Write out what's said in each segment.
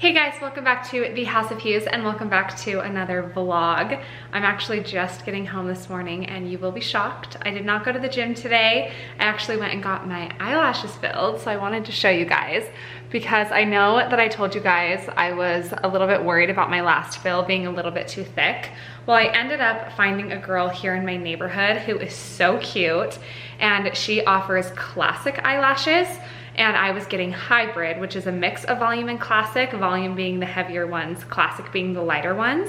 Hey guys, welcome back to the House of Hughes and welcome back to another vlog. I'm actually just getting home this morning and you will be shocked. I did not go to the gym today. I actually went and got my eyelashes filled, so I wanted to show you guys because I know that I told you guys I was a little bit worried about my last fill being a little bit too thick. Well, I ended up finding a girl here in my neighborhood who is so cute and she offers classic eyelashes. And I was getting hybrid, which is a mix of volume and classic, volume being the heavier ones, classic being the lighter ones.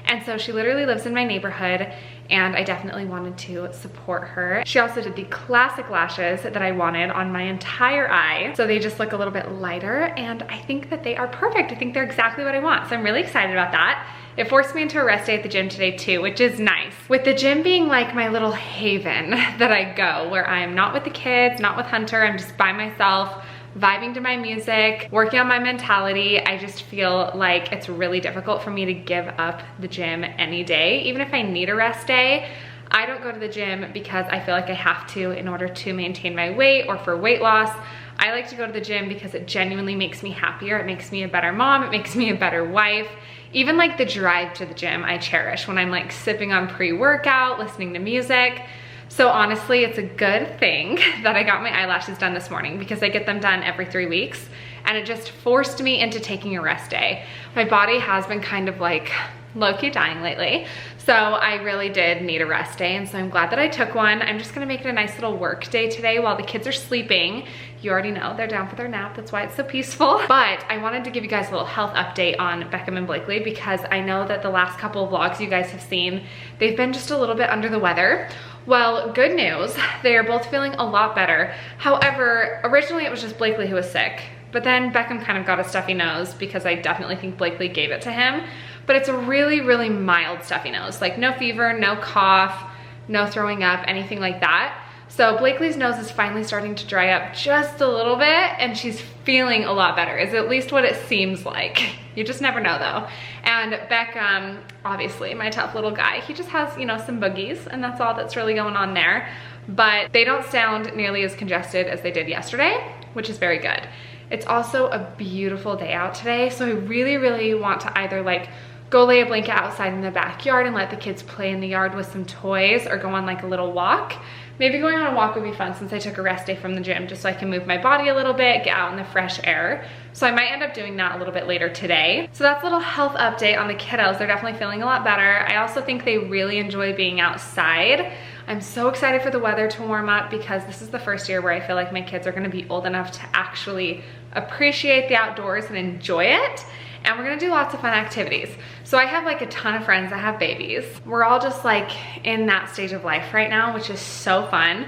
And so she literally lives in my neighborhood and I definitely wanted to support her. She also did the classic lashes that I wanted on my entire eye. So they just look a little bit lighter and I think that they are perfect. I think they're exactly what I want. So I'm really excited about that. It forced me into a rest day at the gym today too, which is nice. With the gym being like my little haven that I go, where I'm not with the kids, not with Hunter, I'm just by myself, vibing to my music, working on my mentality. I just feel like it's really difficult for me to give up the gym any day. Even if I need a rest day, I don't go to the gym because I feel like I have to in order to maintain my weight or for weight loss. I like to go to the gym because it genuinely makes me happier. It makes me a better mom. It makes me a better wife. Even like the drive to the gym, I cherish when I'm like sipping on pre-workout, listening to music. So honestly, it's a good thing that I got my eyelashes done this morning because I get them done every 3 weeks and it just forced me into taking a rest day. My body has been kind of like low-key dying lately. So I really did need a rest day and so I'm glad that I took one. I'm just gonna make it a nice little work day today while the kids are sleeping. You already know they're down for their nap, that's why it's so peaceful. But I wanted to give you guys a little health update on Beckham and Blakely because I know that the last couple of vlogs you guys have seen, they've been just a little bit under the weather. Well, good news, they are both feeling a lot better. However, originally it was just Blakely who was sick, but then Beckham kind of got a stuffy nose because I definitely think Blakely gave it to him. But it's a really, really mild stuffy nose, like no fever, no cough, no throwing up, anything like that. So Blakely's nose is finally starting to dry up just a little bit and she's feeling a lot better, is at least what it seems like. You just never know though. And Beckham, obviously my tough little guy, he just has, you know, some boogies and that's all that's really going on there. But they don't sound nearly as congested as they did yesterday, which is very good. It's also a beautiful day out today, so I really, really want to either like go lay a blanket outside in the backyard and let the kids play in the yard with some toys or go on like a little walk. Maybe going on a walk would be fun since I took a rest day from the gym just so I can move my body a little bit, get out in the fresh air. So I might end up doing that a little bit later today. So that's a little health update on the kiddos. They're definitely feeling a lot better. I also think they really enjoy being outside. I'm so excited for the weather to warm up because this is the first year where I feel like my kids are gonna be old enough to actually appreciate the outdoors and enjoy it. And we're gonna do lots of fun activities. So I have like a ton of friends that have babies. We're all just like in that stage of life right now, which is so fun.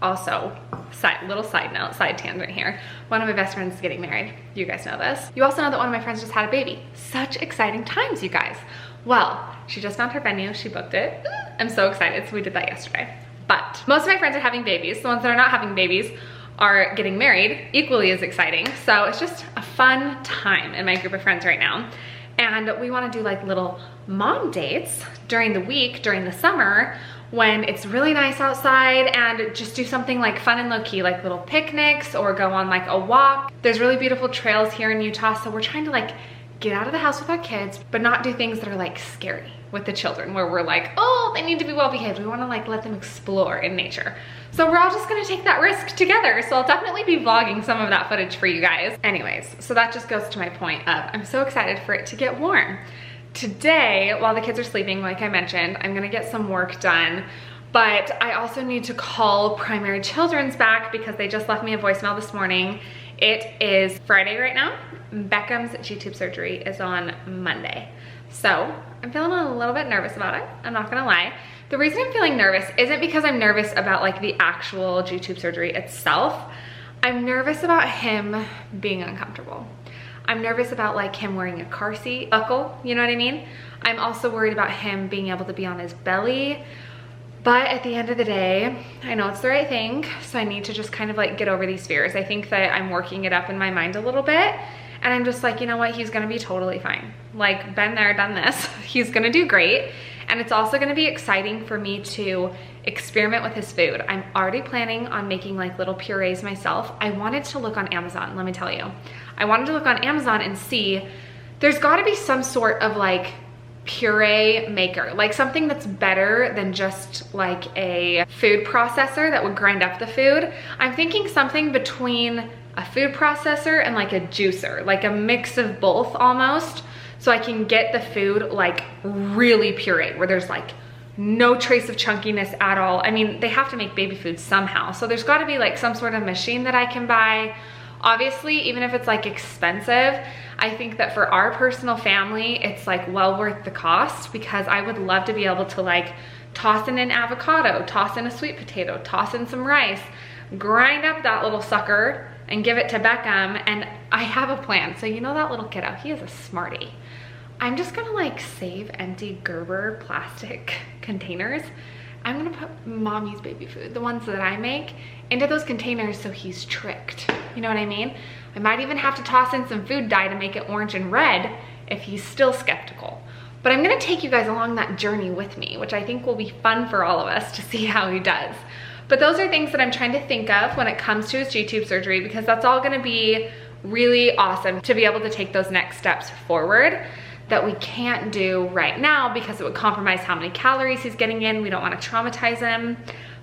Also, little side note, side tangent here. One of my best friends is getting married. You guys know this. You also know that one of my friends just had a baby. Such exciting times, you guys. Well, she just found her venue, she booked it. I'm so excited, so we did that yesterday. But most of my friends are having babies. The ones that are not having babies are getting married, equally as exciting. So it's just a fun time in my group of friends right now. And we wanna do like little mom dates during the week, during the summer, when it's really nice outside and just do something like fun and low-key, like little picnics or go on like a walk. There's really beautiful trails here in Utah, so we're trying to like get out of the house with our kids, but not do things that are like scary with the children where we're like, oh, they need to be well behaved. We wanna like let them explore in nature. So we're all just gonna take that risk together. So I'll definitely be vlogging some of that footage for you guys. Anyways, so that just goes to my point of I'm so excited for it to get warm. Today, while the kids are sleeping, like I mentioned, I'm gonna get some work done, but I also need to call Primary Children's back because they just left me a voicemail this morning. It is Friday right now. Beckham's G-tube surgery is on Monday. So I'm feeling a little bit nervous about it, I'm not gonna lie. The reason I'm feeling nervous isn't because I'm nervous about like the actual G-tube surgery itself. I'm nervous about him being uncomfortable. I'm nervous about like him wearing a car seat buckle, you know what I mean? I'm also worried about him being able to be on his belly. But at the end of the day, I know it's the right thing, so I need to just kind of like get over these fears. I think that I'm working it up in my mind a little bit, and I'm just like, you know what, he's gonna be totally fine. Like, been there, done this. He's gonna do great. And it's also gonna be exciting for me to experiment with his food. I'm already planning on making like little purees myself. I wanted to look on Amazon, let me tell you. I wanted to look on Amazon and see there's got to be some sort of like puree maker, like something that's better than just like a food processor that would grind up the food. I'm thinking something between a food processor and like a juicer, like a mix of both almost, so I can get the food like really pureed where there's like no trace of chunkiness at all. I mean, they have to make baby food somehow, so there's got to be like some sort of machine that I can buy. Obviously, even if it's like expensive, I think that for our personal family, it's like well worth the cost, because I would love to be able to like toss in an avocado, toss in a sweet potato, toss in some rice, grind up that little sucker and give it to Beckham. And I have a plan. So you know that little kiddo, he is a smarty. I'm just gonna like save empty Gerber plastic containers. I'm gonna put mommy's baby food, the ones that I make, into those containers so he's tricked. You know what I mean? I might even have to toss in some food dye to make it orange and red if he's still skeptical. But I'm gonna take you guys along that journey with me, which I think will be fun for all of us to see how he does. But those are things that I'm trying to think of when it comes to his G-tube surgery, because that's all gonna be really awesome to be able to take those next steps forward that we can't do right now because it would compromise how many calories he's getting in. We don't want to traumatize him,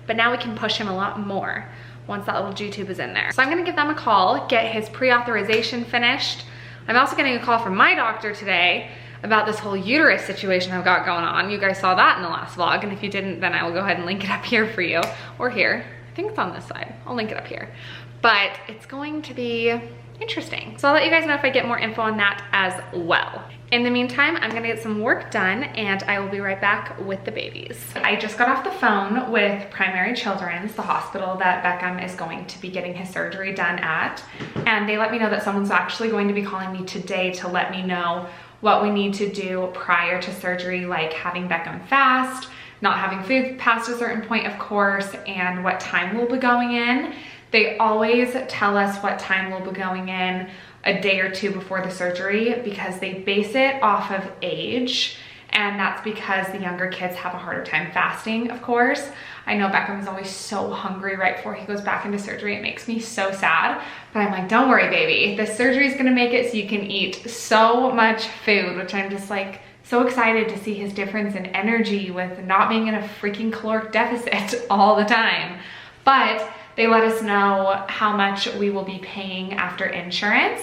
but now we can push him a lot more once that little G-tube is in there. So I'm gonna give them a call, get his pre-authorization finished. I'm also getting a call from my doctor today about this whole uterus situation I've got going on. You guys saw that in the last vlog, and if you didn't, then I will go ahead and link it up here for you, or here. I think it's on this side. I'll link it up here. But it's going to be interesting. So I'll let you guys know if I get more info on that as well. In the meantime, I'm gonna get some work done and I will be right back with the babies. I just got off the phone with Primary Children's, the hospital that Beckham is going to be getting his surgery done at. And they let me know that someone's actually going to be calling me today to let me know what we need to do prior to surgery, like having Beckham fast, not having food past a certain point, of course, and what time we'll be going in. They always tell us what time we'll be going in a day or two before the surgery because they base it off of age, and that's because the younger kids have a harder time fasting, of course. I know Beckham is always so hungry right before he goes back into surgery. It makes me so sad, but I'm like, don't worry, baby. The surgery is gonna make it so you can eat so much food, which I'm just like so excited to see his difference in energy with not being in a freaking caloric deficit all the time. But they let us know how much we will be paying after insurance,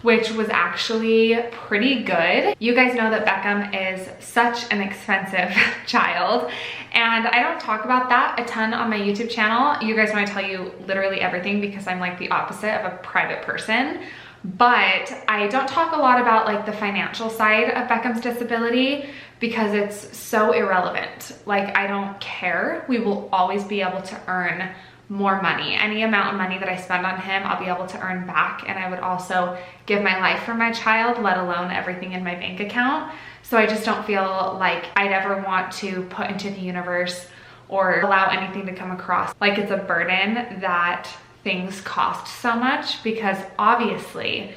which was actually pretty good. You guys know that Beckham is such an expensive child, and I don't talk about that a ton on my YouTube channel. You guys know I tell you literally everything because I'm like the opposite of a private person. But I don't talk a lot about like the financial side of Beckham's disability because it's so irrelevant. Like, I don't care. We will always be able to earn more money. Any amount of money that I spend on him, I'll be able to earn back, and I would also give my life for my child, let alone everything in my bank account. So I just don't feel like I'd ever want to put into the universe or allow anything to come across like it's a burden that things cost so much, because obviously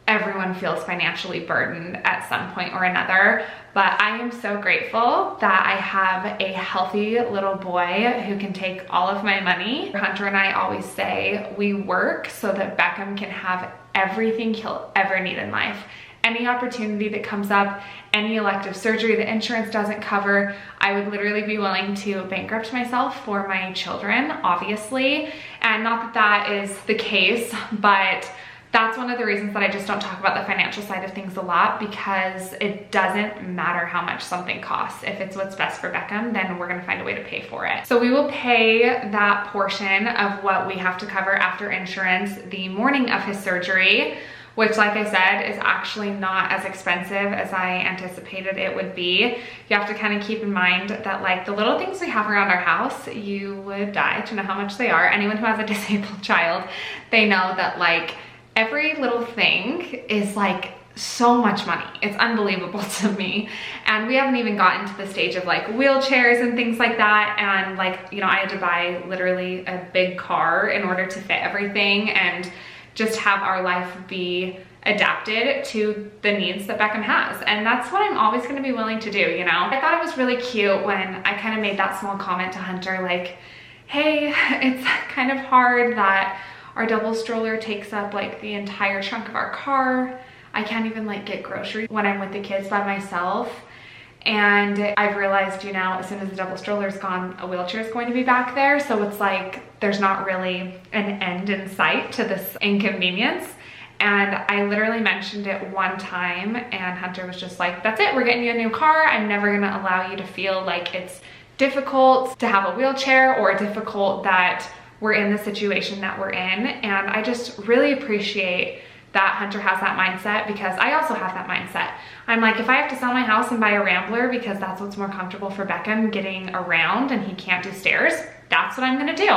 everyone feels financially burdened at some point or another. But I am so grateful that I have a healthy little boy who can take all of my money. Hunter and I always say we work so that Beckham can have everything he'll ever need in life. Any opportunity that comes up, any elective surgery that insurance doesn't cover, I would literally be willing to bankrupt myself for my children, obviously. And not that that is the case, but that's one of the reasons that I just don't talk about the financial side of things a lot, because it doesn't matter how much something costs. If it's what's best for Beckham, then we're gonna find a way to pay for it. So we will pay that portion of what we have to cover after insurance the morning of his surgery, which, like I said, is actually not as expensive as I anticipated it would be. You have to kind of keep in mind that like the little things we have around our house, you would die to know how much they are. Anyone who has a disabled child, they know that like every little thing is like so much money. It's unbelievable to me. And we haven't even gotten to the stage of like wheelchairs and things like that. And like, you know, I had to buy literally a big car in order to fit everything and just have our life be adapted to the needs that Beckham has. And that's what I'm always gonna be willing to do, you know? I thought it was really cute when I kind of made that small comment to Hunter, like, hey, it's kind of hard that our double stroller takes up like the entire trunk of our car. I can't even like get groceries when I'm with the kids by myself. And I've realized, you know, as soon as the double stroller is gone, a wheelchair is going to be back there. So it's like, there's not really an end in sight to this inconvenience. And I literally mentioned it one time and Hunter was just like, that's it, we're getting you a new car. I'm never gonna allow you to feel like it's difficult to have a wheelchair or difficult that we're in the situation that we're in. And I just really appreciate that Hunter has that mindset, because I also have that mindset. I'm like, if I have to sell my house and buy a Rambler because that's what's more comfortable for Beckham getting around and he can't do stairs, that's what I'm gonna do.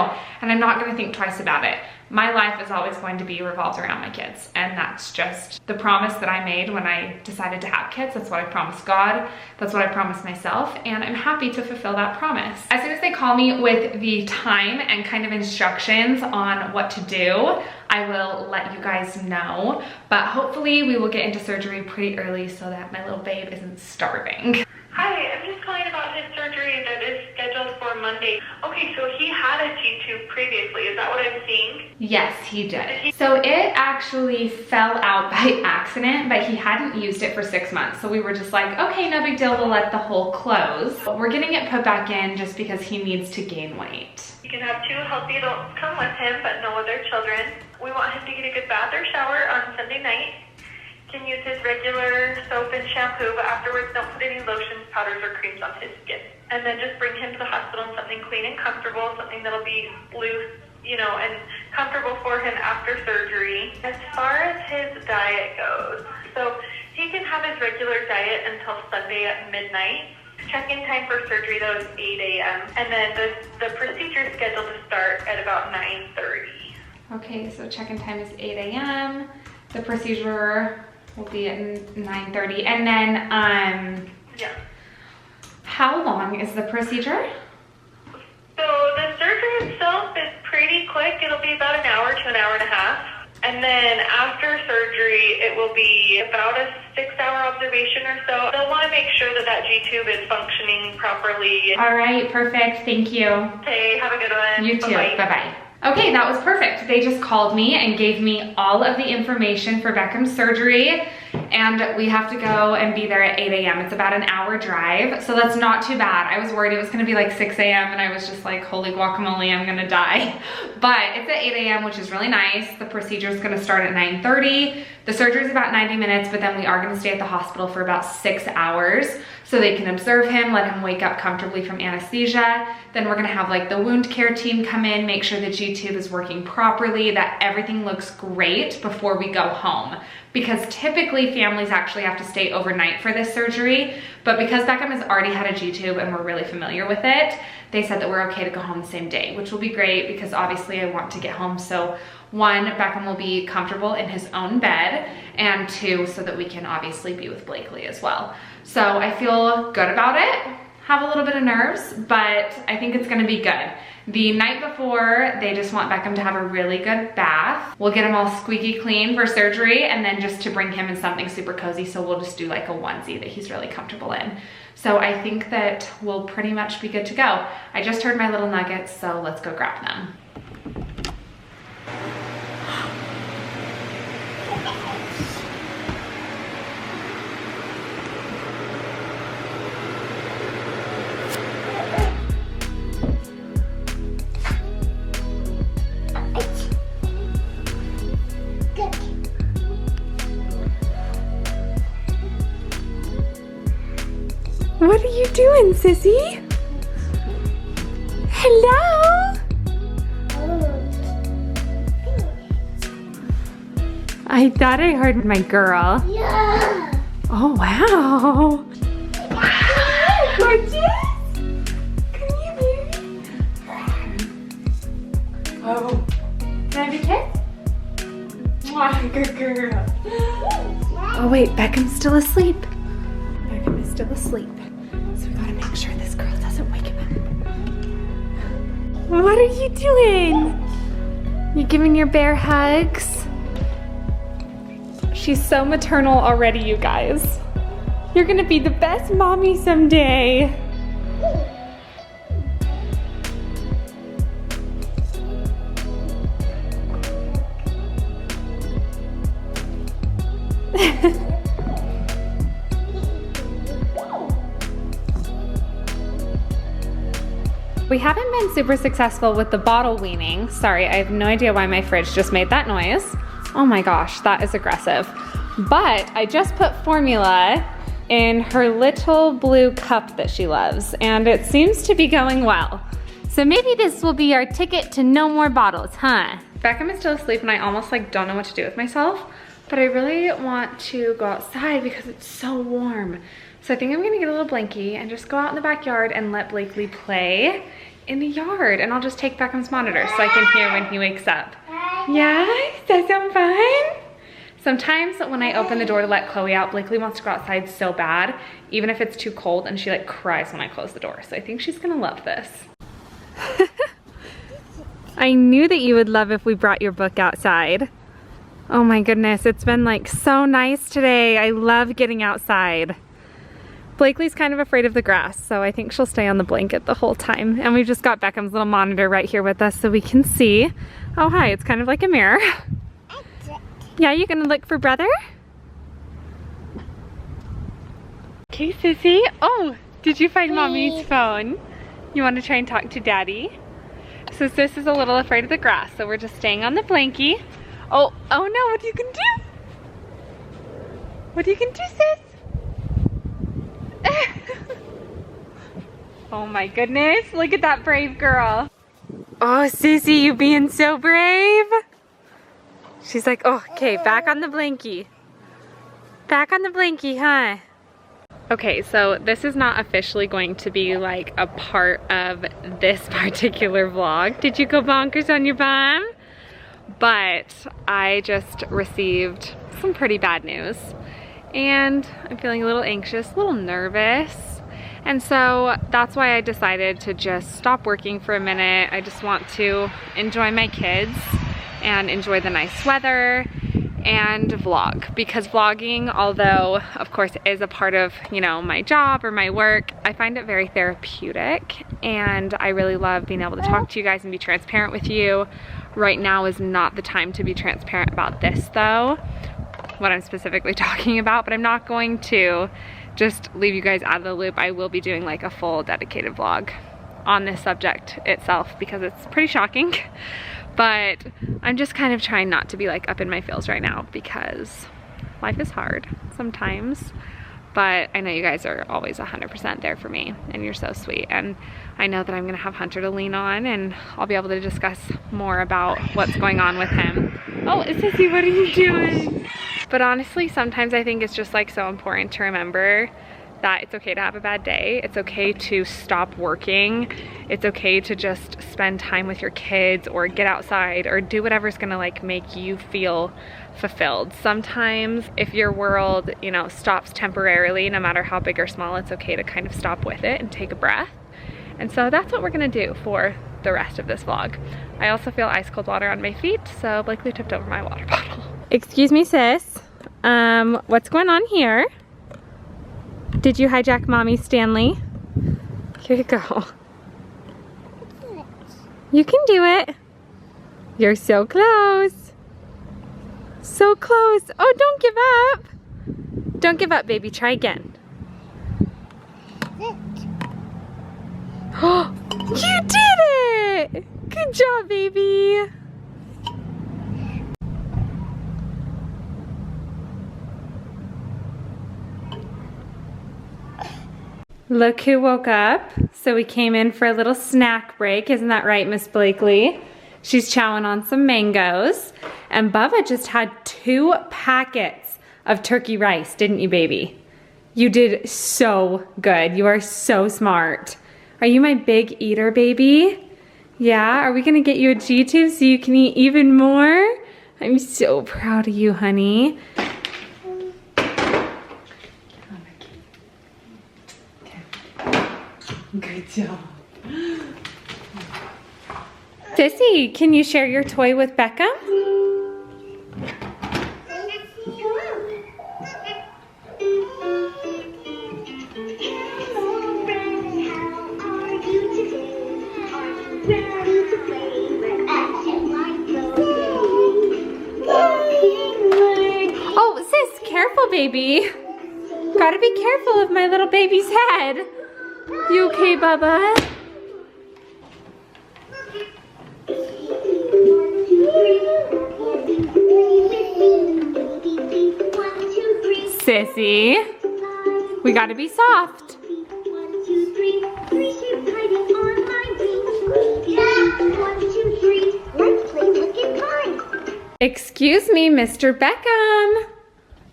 And I'm not gonna think twice about it. My life is always going to be revolved around my kids. And that's just the promise that I made when I decided to have kids. That's what I promised God. That's what I promised myself. And I'm happy to fulfill that promise. As soon as they call me with the time and kind of instructions on what to do, I will let you guys know. But hopefully we will get into surgery pretty early so that my little babe isn't starving. Hi, I'm just calling about his surgery that is scheduled for Monday. Okay, so he had a G-tube previously, is that what I'm seeing? Yes, he did. So it actually fell out by accident, but he hadn't used it for 6 months. So we were just like, okay, no big deal, we'll let the hole close. But we're getting it put back in just because he needs to gain weight. You can have 2 healthy adults come with him, but no other children. We want him to get a good bath or shower on Sunday night. Can use his regular soap and shampoo, but afterwards don't put any lotions, powders, or creams on his skin. And then just bring him to the hospital in something clean and comfortable, something that'll be loose, you know, and comfortable for him after surgery. As far as his diet goes, so he can have his regular diet until Sunday at midnight. Check-in time for surgery, though, is 8 a.m. And then the procedure is scheduled to start at about 9:30. Okay, so check-in time is 8 a.m. The procedure will be at 9:30. And then, yeah. How long is the procedure? So the surgery itself is pretty quick. It'll be about an hour to an hour and a half. And then after surgery, it will be about a 6-hour observation or so. They'll want to make sure that that G-tube is functioning properly. All right, perfect. Thank you. Okay, have a good one. You too. Bye-bye. Okay, that was perfect. They just called me and gave me all of the information for Beckham's surgery, and we have to go and be there at 8 a.m. It's about an hour drive, so that's not too bad. I was worried it was gonna be like 6 a.m. and I was just like, holy guacamole, I'm gonna die. But it's at 8 a.m., which is really nice. The procedure is gonna start at 9:30. The surgery is about 90 minutes, but then we are gonna stay at the hospital for about 6 hours so they can observe him, let him wake up comfortably from anesthesia. Then we're gonna have like the wound care team come in, make sure the G-tube is working properly, that everything looks great before we go home. Because typically families actually have to stay overnight for this surgery, but because Beckham has already had a G-tube and we're really familiar with it, they said that we're okay to go home the same day, which will be great because obviously I want to get home. So 1, Beckham will be comfortable in his own bed, and 2, so that we can obviously be with Blakely as well. So I feel good about it. Have a little bit of nerves, but I think it's gonna be good. The night before, they just want Beckham to have a really good bath. We'll get him all squeaky clean for surgery, and then just to bring him in something super cozy, so we'll just do like a onesie that he's really comfortable in. So I think that we'll pretty much be good to go. I just heard my little nuggets, so let's go grab them. What are you doing, sissy? Hello? I thought I heard my girl. Yeah. Oh, wow. Wow, gorgeous. Come here, baby. Oh. Can I have your kiss? Mwah, good girl. Oh, wait, Beckham's still asleep. Beckham is still asleep. So we gotta make sure this girl doesn't wake him up. What are you doing? You giving your bear hugs? She's so maternal already, you guys. You're gonna be the best mommy someday. We haven't been super successful with the bottle weaning. Sorry, I have no idea why my fridge just made that noise. Oh my gosh, that is aggressive. But I just put formula in her little blue cup that she loves, and it seems to be going well. So maybe this will be our ticket to no more bottles, huh? Beckham is still asleep and I almost like don't know what to do with myself, but I really want to go outside because it's so warm. So I think I'm gonna get a little blankie and just go out in the backyard and let Blakely play in the yard, and I'll just take Beckham's monitor so I can hear when he wakes up. Yeah, does that sound fun? Sometimes when I open the door to let Chloe out, Blakely wants to go outside so bad, even if it's too cold, and she like cries when I close the door. So I think she's gonna love this. I knew that you would love if we brought your book outside. Oh my goodness, it's been like so nice today. I love getting outside. Blakely's kind of afraid of the grass, so I think she'll stay on the blanket the whole time. And we've just got Beckham's little monitor right here with us so we can see. Oh hi, it's kind of like a mirror. Yeah, you gonna look for brother? Okay, Sissy. Oh, did you find Mommy's phone? You want to try and talk to Daddy? So Sis is a little afraid of the grass, so we're just staying on the blankie. Oh no, what you can do? What you can do, Sis? Oh my goodness, look at that brave girl. Oh, Sissy, you being so brave. She's like, oh, okay, back on the blankie. Back on the blankie, huh? Okay, so this is not officially going to be like a part of this particular vlog. Did you go bonkers on your bum? But I just received some pretty bad news. And I'm feeling a little anxious, a little nervous. And so that's why I decided to just stop working for a minute. I just want to enjoy my kids and enjoy the nice weather and vlog, because vlogging, although of course it is a part of, you know, my job or my work, I find it very therapeutic, and I really love being able to talk to you guys and be transparent with you. Right now is not the time to be transparent about this though, what I'm specifically talking about, but I'm not going to just leave you guys out of the loop. I will be doing like a full dedicated vlog on this subject itself because it's pretty shocking. But I'm just kind of trying not to be like up in my feels right now because life is hard sometimes. But I know you guys are always 100% there for me, and you're so sweet. And I know that I'm gonna have Hunter to lean on, and I'll be able to discuss more about what's going on with him. Oh, Sissy, what are you doing? But honestly, sometimes I think it's just like so important to remember that it's okay to have a bad day. It's okay to stop working. It's okay to just spend time with your kids or get outside or do whatever's gonna like make you feel fulfilled. Sometimes if your world, you know, stops temporarily, no matter how big or small, it's okay to kind of stop with it and take a breath. And so that's what we're gonna do for the rest of this vlog. I also feel ice cold water on my feet, so Blakely tipped over my water bottle. Excuse me, sis. What's going on here? Did you hijack Mommy's Stanley? Here you go. You can do it. You're so close. So close. Oh, don't give up. Don't give up, baby. Try again. Oh, you did it! Good job, baby. Look who woke up. So we came in for a little snack break. Isn't that right, Miss Blakely? She's chowing on some mangoes. And Bubba just had 2 packets of turkey rice, didn't you, baby? You did so good. You are so smart. Are you my big eater, baby? Yeah, are we gonna get you a G-tube so you can eat even more? I'm so proud of you, honey. Good job. Sissy, can you share your toy with Beckham? Oh, sis, careful, baby. Gotta be careful of my little baby's head. You okay, Bubba? sissy. We gotta be soft. 1, 2, 3, 3 shoes hiding on my wing. 1, 2, 3, let's play look and find. Excuse me, Mr. Beckham.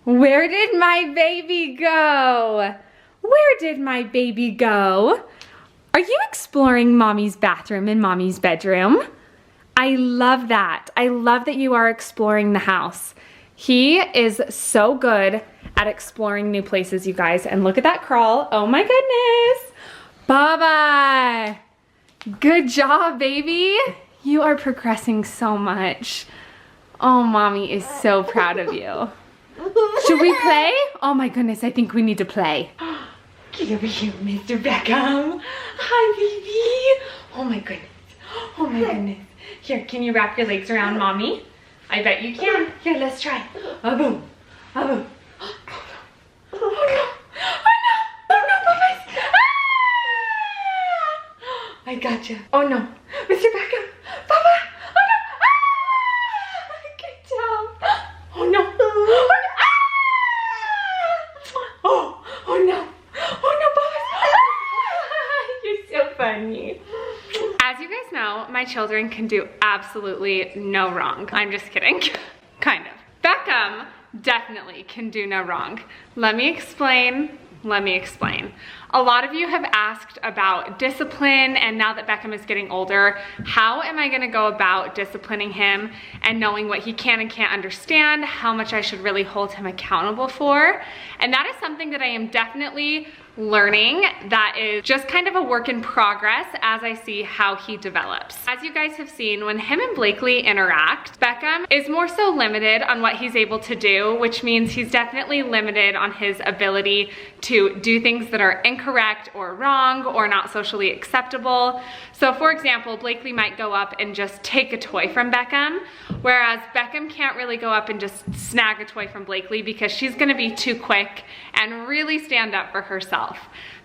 Where did my baby go? Where did my baby go? Are you exploring mommy's bathroom and mommy's bedroom? I love that. I love that you are exploring the house. He is so good at exploring new places, you guys. And look at that crawl. Oh my goodness. Baba. Good job, baby. You are progressing so much. Oh, mommy is so proud of you. Should we play? Oh my goodness, I think we need to play. Get over here, Mr. Beckham. Hi, baby. Oh my goodness. Oh my goodness. Here, can you wrap your legs around mommy? I bet you can. Here, let's try. Oh, boom. Oh, boom. Oh no. Oh no. Oh no. Oh no, Bubba's. Ah! I gotcha. Oh no. Mr. Beckham. Bubba. Oh no. Ah! Good job. Oh no. Oh no. Oh, oh no. Oh no, Bubba. You're so funny. As you guys know, my children can do absolutely no wrong. I'm just kidding. Kind of. Beckham definitely can do no wrong. Let me explain. A lot of you have asked about discipline, and now that Beckham is getting older, how am I gonna go about disciplining him and knowing what he can and can't understand, how much I should really hold him accountable for? And that is something that I am definitely learning. That is just kind of a work in progress as I see how he develops. As you guys have seen, when him and Blakely interact, Beckham is more so limited on what he's able to do, which means he's definitely limited on his ability to do things that are incorrect or wrong or not socially acceptable. So for example, Blakely might go up and just take a toy from Beckham, whereas Beckham can't really go up and just snag a toy from Blakely because she's gonna be too quick and really stand up for herself.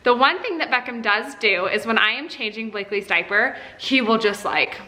The one thing that Beckham does do is when I am changing Blakely's diaper, he will just like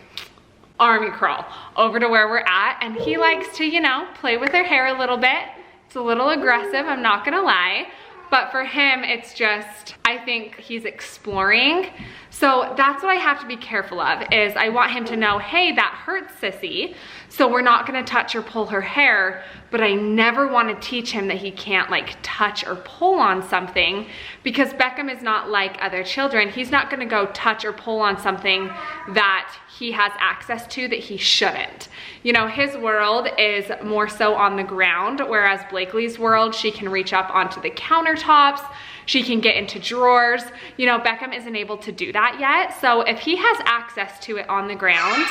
army crawl over to where we're at, and he likes to, you know, play with her hair a little bit. It's a little aggressive, I'm not gonna lie. But for him, it's just, I think he's exploring. So that's what I have to be careful of, is I want him to know, hey, that hurts, sissy. So we're not gonna touch or pull her hair, but I never wanna teach him that he can't like touch or pull on something, because Beckham is not like other children. He's not gonna go touch or pull on something that he has access to that he shouldn't. You know, his world is more so on the ground, whereas Blakely's world, she can reach up onto the countertops, she can get into drawers. You know, Beckham isn't able to do that yet. So if he has access to it on the ground,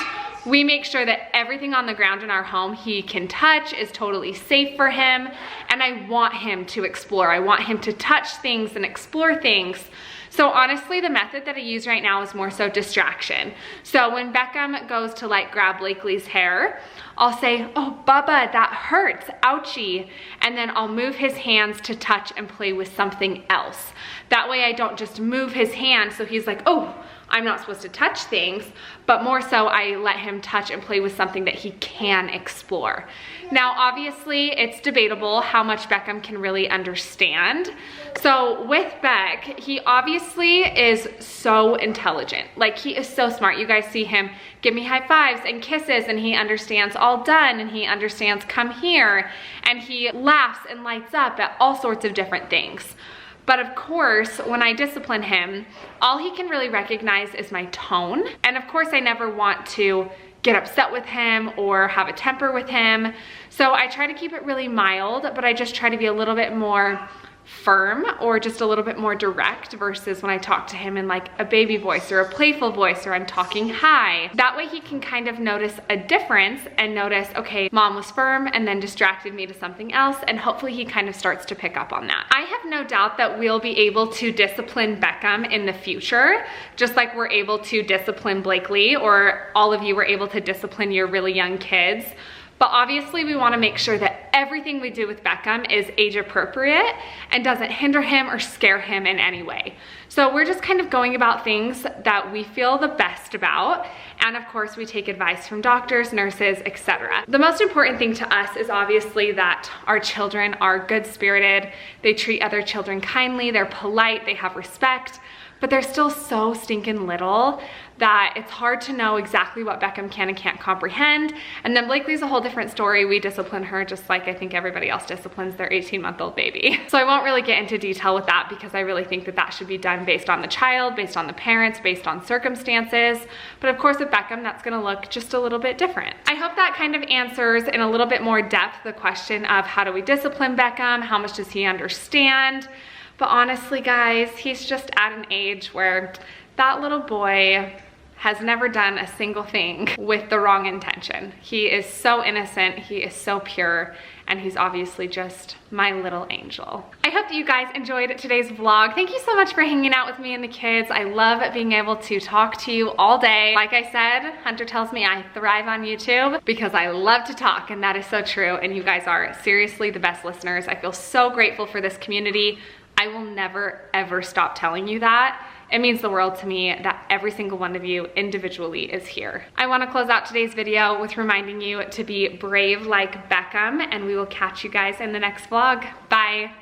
we make sure that everything on the ground in our home he can touch is totally safe for him. And I want him to explore. I want him to touch things and explore things. So honestly, the method that I use right now is more so distraction. So when Beckham goes to like grab Blakely's hair, I'll say, oh, Bubba, that hurts, ouchie. And then I'll move his hands to touch and play with something else. That way I don't just move his hand so he's like, oh, I'm not supposed to touch things, but more so I let him touch and play with something that he can explore. Now, obviously, it's debatable how much Beckham can really understand. So with Beck, he obviously is so intelligent. Like, he is so smart. You guys see him give me high fives and kisses, and he understands all done, and he understands come here, and he laughs and lights up at all sorts of different things. But of course, when I discipline him, all he can really recognize is my tone. And of course, I never want to get upset with him or have a temper with him. So I try to keep it really mild, but I just try to be a little bit more firm or just a little bit more direct versus when I talk to him in like a baby voice or a playful voice, or I'm talking high. That way he can kind of notice a difference and notice, okay, mom was firm and then distracted me to something else, and hopefully he kind of starts to pick up on that. I have no doubt that we'll be able to discipline Beckham in the future, just like we're able to discipline Blakely, or all of you were able to discipline your really young kids. But obviously we want to make sure that everything we do with Beckham is age appropriate and doesn't hinder him or scare him in any way. So we're just kind of going about things that we feel the best about. And of course we take advice from doctors, nurses, etc. The most important thing to us is obviously that our children are good-spirited, they treat other children kindly, they're polite, they have respect, but they're still so stinking little that it's hard to know exactly what Beckham can and can't comprehend. And then Blakely's a whole different story. We discipline her just like I think everybody else disciplines their 18-month-old baby. So I won't really get into detail with that because I really think that that should be done based on the child, based on the parents, based on circumstances. But of course with Beckham, that's gonna look just a little bit different. I hope that kind of answers in a little bit more depth the question of how do we discipline Beckham? How much does he understand? But honestly, guys, he's just at an age where that little boy has never done a single thing with the wrong intention. He is so innocent, he is so pure, and he's obviously just my little angel. I hope that you guys enjoyed today's vlog. Thank you so much for hanging out with me and the kids. I love being able to talk to you all day. Like I said, Hunter tells me I thrive on YouTube because I love to talk, and that is so true, and you guys are seriously the best listeners. I feel so grateful for this community. I will never, ever stop telling you that. It means the world to me that every single one of you individually is here. I want to close out today's video with reminding you to be brave like Beckham, and we will catch you guys in the next vlog. Bye.